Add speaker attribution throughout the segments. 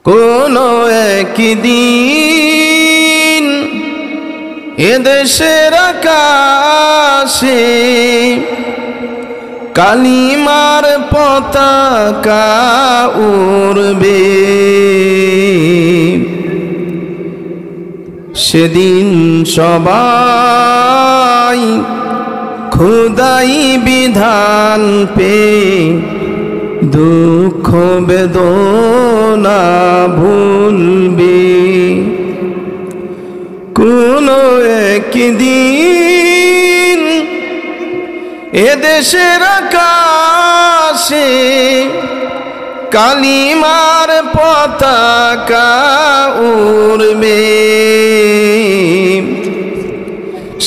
Speaker 1: কোনো একদিন এদেশের আকাশে কালিমার পতাকা উড়বে, সেদিন সবাই খোদাই বিধান পেয়ে দুঃখ বেদনা ভুলবে। কোনো একদিন এদেশের আকাশে কালিমার পতাকা উড়বে,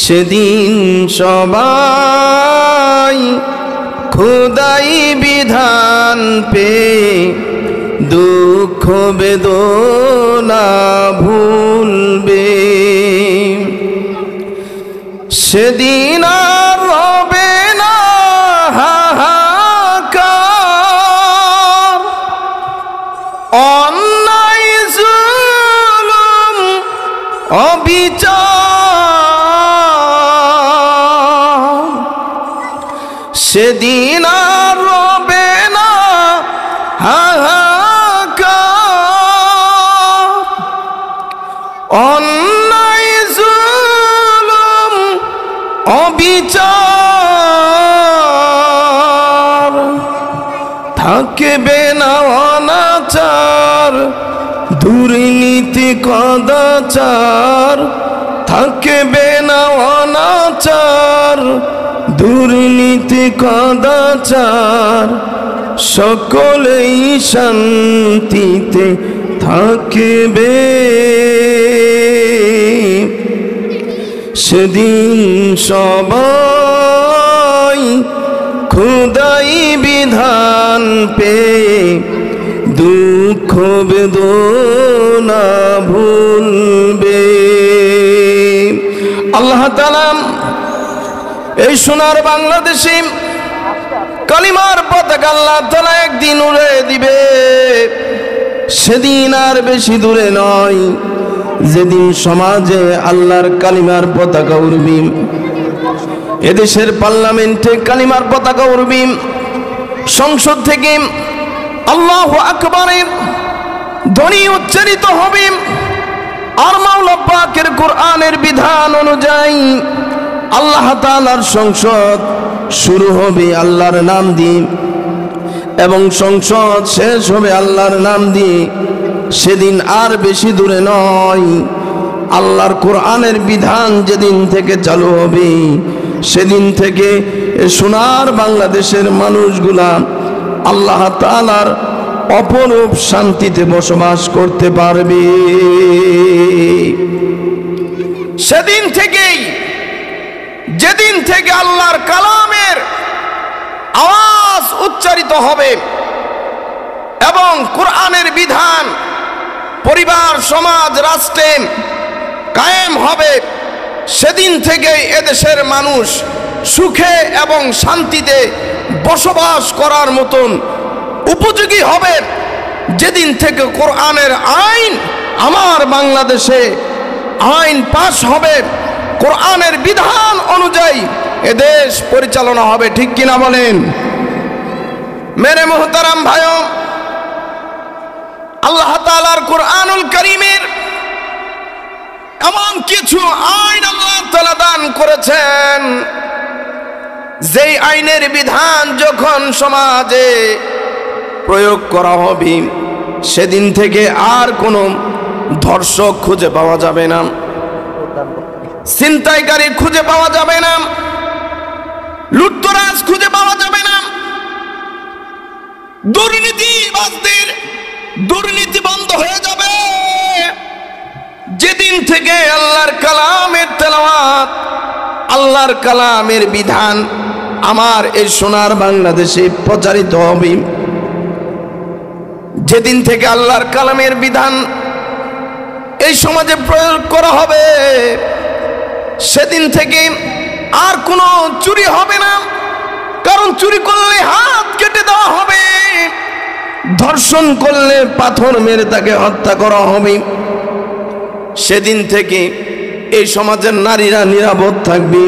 Speaker 1: সেদিন সবাই খোদাই বিধান পেয়ে দুঃখ বেদনা ভুলবে। সেদিন আর হবে না হাহাকার, অন্যায় জুলুম অবিচার, সেদিন আর রবে না হাহাকার, অন্যায় জুলুম অবিচার, থাকবে না অনাচার দুর্নীতি কদাচার, থাকবে না অনাচার দুর্নীতি কদাচার, সকলেই শান্তিতে থাকবে। সেদিন সবাই খোদাই বিধান পেয়ে দুঃখ বেদনা ভুলবে। আল্লাহ তাআলা এই সোনার বাংলাদেশে কালিমার পতাকা আল্লাহ তাআলা একদিন উড়ে দিবে, সেদিন আর বেশি দূরে নয় যেদিন সমাজে আল্লাহর কালিমার পতাকা উড়বে, এদেশের পার্লামেন্টে কালিমার পতাকা উড়বে, সংসদ থেকে আল্লাহু আকবারের ধ্বনি উচ্চারিত হবে, আর মাওলা পাকের কোরআনের বিধান অনুযায়ী আল্লাহ তাআলার সংসদ শুরু হবে আল্লাহর নাম দিয়ে এবং সংসদ শেষ হবে আল্লাহর নাম দিয়ে। সেদিন আর বেশি দূরে নয়, আল্লাহর কোরআনের বিধান যেদিন থেকে চালু হবে সেদিন থেকে সোনার বাংলাদেশের মানুষগুলা আল্লাহ তাআলার অপরূপ শান্তিতে বসবাস করতে পারবে। সেদিন থেকেই, যেদিন থেকে আল্লাহর কালামের আওয়াজ উচ্চারিত হবে এবং কোরআনের বিধান পরিবার সমাজ রাষ্ট্রে কায়েম হবে, সেদিন থেকে এদেশের মানুষ সুখে এবং শান্তিতে বসবাস করার মতন উপযোগী হবে। যেদিন থেকে কোরআনের আইন আমার বাংলাদেশে আইন পাশ হবে, কোরআনের বিধান অনুযায়ী এদেশ পরিচালনা হবে, ঠিক কিনা বলেন? মেরে মুহতারাম ভাইও, আল্লাহ তাআলার কোরআনুল কারীমের এমন কিছু আইন আল্লাহ তাআলা দান করেছেন, যেই আইনের বিধান যখন সমাজে প্রয়োগ করা হবে সেদিন থেকে আর কোনো ধর্ষক খুঁজে পাওয়া যাবে না, ছিনতাইকারী খুঁজে পাওয়া যাবে না, লুটতরাজ খুঁজে পাওয়া যাবে না, দুর্নীতিবাজদের দুর্নীতি বন্ধ হয়ে যাবে। যেদিন থেকে আল্লাহর কালামের তেলাওয়াত, আল্লাহর কালামের বিধান আমার এই সোনার বাংলাদেশে প্রচারিত হবে, যেদিন থেকে আল্লাহর কালামের বিধান এই সমাজে প্রয়োগ করা হবে সেদিন থেকে আর কোনো চুরি হবে না, কারণ চুরি করলে হাত কেটে দেওয়া হবে, ধর্ষণ করলে পাথর মেরে তাকে হত্যা করা হবে। সেদিন থেকে এই সমাজের নারীরা নিরাপদ থাকবে।